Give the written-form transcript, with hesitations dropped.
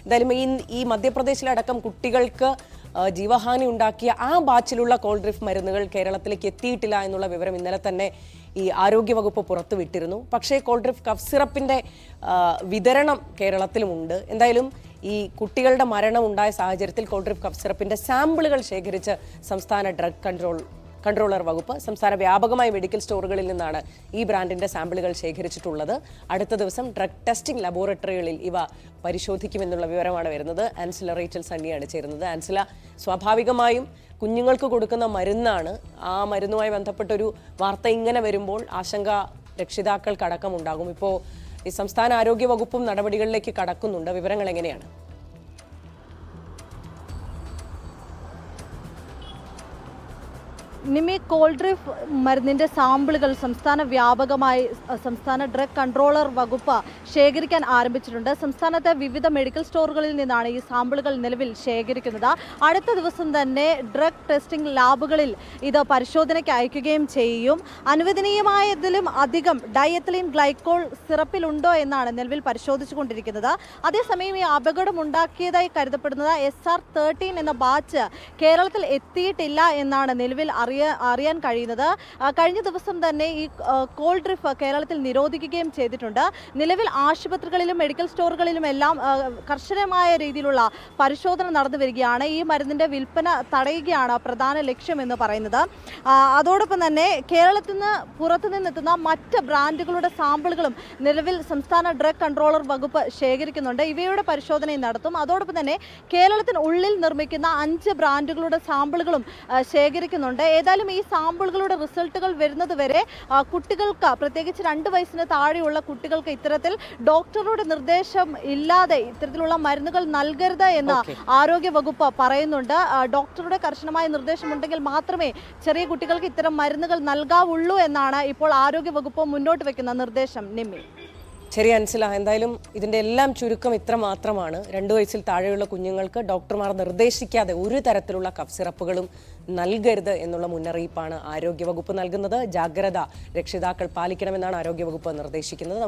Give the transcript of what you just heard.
എന്തായാലും ഈ മധ്യപ്രദേശിലടക്കം കുട്ടികൾക്ക് ജീവഹാനി ഉണ്ടാക്കിയ ആ ബാച്ചിലുള്ള കോൾഡ്രിഫ് മരുന്നുകൾ കേരളത്തിലേക്ക് എത്തിയിട്ടില്ല എന്നുള്ള വിവരം ഇന്നലെ തന്നെ ഈ ആരോഗ്യവകുപ്പ് പുറത്തുവിട്ടിരുന്നു. പക്ഷേ കോൾഡ്രിഫ് കഫ് സിറപ്പിന്റെ വിതരണം കേരളത്തിലുമുണ്ട്. എന്തായാലും ഈ കുട്ടികളുടെ മരണം ഉണ്ടായ സാഹചര്യത്തിൽ കോൾഡ്രിഫ് കഫ് സിറപ്പിന്റെ സാമ്പിളുകൾ ശേഖരിച്ച് സംസ്ഥാന ഡ്രഗ് കൺട്രോളർ വകുപ്പ് സംസ്ഥാന വ്യാപകമായ മെഡിക്കൽ സ്റ്റോറുകളിൽ നിന്നാണ് ഈ ബ്രാൻഡിന്റെ സാമ്പിളുകൾ ശേഖരിച്ചിട്ടുള്ളത്. അടുത്ത ദിവസം ഡ്രഗ് ടെസ്റ്റിംഗ് ലബോറട്ടറികളിൽ ഇവ പരിശോധിക്കുമെന്നുള്ള വിവരമാണ് വരുന്നത്. ആൻസില റേച്ചൽ സണ്ണിയാണ് ചേരുന്നത്. ആൻസില, സ്വാഭാവികമായും കുഞ്ഞുങ്ങൾക്ക് കൊടുക്കുന്ന മരുന്നാണ്. ആ മരുന്നുമായി ബന്ധപ്പെട്ടൊരു വാർത്ത ഇങ്ങനെ വരുമ്പോൾ ആശങ്ക രക്ഷിതാക്കൾക്കടക്കം ഉണ്ടാകും. ഇപ്പോൾ ഈ സംസ്ഥാന ആരോഗ്യ വകുപ്പും നടപടികളിലേക്ക് കടക്കുന്നുണ്ട്. വിവരങ്ങൾ എങ്ങനെയാണ്? നിമി, കോൾഡ്രിഫ് മരുന്നിന്റെ സാമ്പിളുകൾ സംസ്ഥാന വ്യാപകമായി സംസ്ഥാന ഡ്രഗ് കൺട്രോളർ വകുപ്പ് ശേഖരിക്കാൻ ആരംഭിച്ചിട്ടുണ്ട്. സംസ്ഥാനത്തെ വിവിധ മെഡിക്കൽ സ്റ്റോറുകളിൽ നിന്നാണ് ഈ സാമ്പിളുകൾ നിലവിൽ ശേഖരിക്കുന്നത്. അടുത്ത ദിവസം തന്നെ ഡ്രഗ് ടെസ്റ്റിംഗ് ലാബുകളിൽ ഇത് പരിശോധനയ്ക്ക് അയക്കുകയും ചെയ്യും. അനുവദനീയമായതിലും അധികം ഡയത്തിലിൻ ഗ്ലൈക്കോൾ സിറപ്പിലുണ്ടോ എന്നാണ് നിലവിൽ പരിശോധിച്ചുകൊണ്ടിരിക്കുന്നത്. അതേസമയം ഈ അപകടമുണ്ടാക്കിയതായി കരുതപ്പെടുന്നത് SR13 എന്ന ബാച്ച് കേരളത്തിൽ എത്തിയിട്ടില്ല എന്നാണ് നിലവിൽ അറിയാൻ കഴിയുന്നത്. കഴിഞ്ഞ ദിവസം തന്നെ ഈ കോൾഡ്രിഫ് കേരളത്തിൽ നിരോധിക്കുകയും ചെയ്തിട്ടുണ്ട്. നിലവിൽ ആശുപത്രികളിലും മെഡിക്കൽ സ്റ്റോറുകളിലും എല്ലാം കർശനമായ രീതിയിലുള്ള പരിശോധന നടന്നു വരികയാണ്. ഈ മരുന്നിന്റെ വിൽപ്പന തടയുകയാണ് പ്രധാന ലക്ഷ്യമെന്ന് പറയുന്നത്. അതോടൊപ്പം തന്നെ കേരളത്തിൽ നിന്ന് പുറത്തുനിന്നെത്തുന്ന മറ്റ് ബ്രാൻഡുകളുടെ സാമ്പിളുകളും നിലവിൽ സംസ്ഥാന ഡ്രഗ് കൺട്രോളർ വകുപ്പ് ശേഖരിക്കുന്നുണ്ട്. ഇവയുടെ പരിശോധനയും നടത്തും. അതോടൊപ്പം തന്നെ കേരളത്തിനുള്ളിൽ നിർമ്മിക്കുന്ന 5 ബ്രാൻഡുകളുടെ സാമ്പിളുകളും ശേഖരിക്കുന്നുണ്ട്. ഏതായാലും ഈ സാമ്പിളുകളുടെ റിസൾട്ടുകൾ വരുന്നത് വരെ കുട്ടികൾക്ക്, പ്രത്യേകിച്ച് 2 വയസ്സിന് താഴെയുള്ള കുട്ടികൾക്ക് ഇത്തരത്തിൽ ഡോക്ടറുടെ നിർദ്ദേശം ഇല്ലാതെ ഇത്തരത്തിലുള്ള മരുന്നുകൾ നൽകരുത് എന്ന് ആരോഗ്യ വകുപ്പ് പറയുന്നുണ്ട്. ഡോക്ടറുടെ കർശനമായ നിർദ്ദേശമുണ്ടെങ്കിൽ മാത്രമേ ചെറിയ കുട്ടികൾക്ക് ഇത്തരം മരുന്നുകൾ നൽകാവുള്ളൂ എന്നാണ് ഇപ്പോൾ ആരോഗ്യ വകുപ്പ് മുന്നോട്ട് വെക്കുന്ന നിർദ്ദേശം. നിമ്മി, ശരി അൻസില, എന്തായാലും ഇതിന്റെ എല്ലാം ചുരുക്കം ഇത്ര മാത്രമാണ്. 2 വയസ്സിൽ താഴെയുള്ള കുഞ്ഞുങ്ങൾക്ക് ഡോക്ടർമാർ നിർദ്ദേശിക്കാതെ ഒരു തരത്തിലുള്ള കഫ് സിറപ്പുകളും നൽകരുത് എന്നുള്ള മുന്നറിയിപ്പാണ് ആരോഗ്യവകുപ്പ് നൽകുന്നത്. ജാഗ്രത രക്ഷിതാക്കൾ പാലിക്കണമെന്നാണ് ആരോഗ്യവകുപ്പ് നിർദ്ദേശിക്കുന്നത്.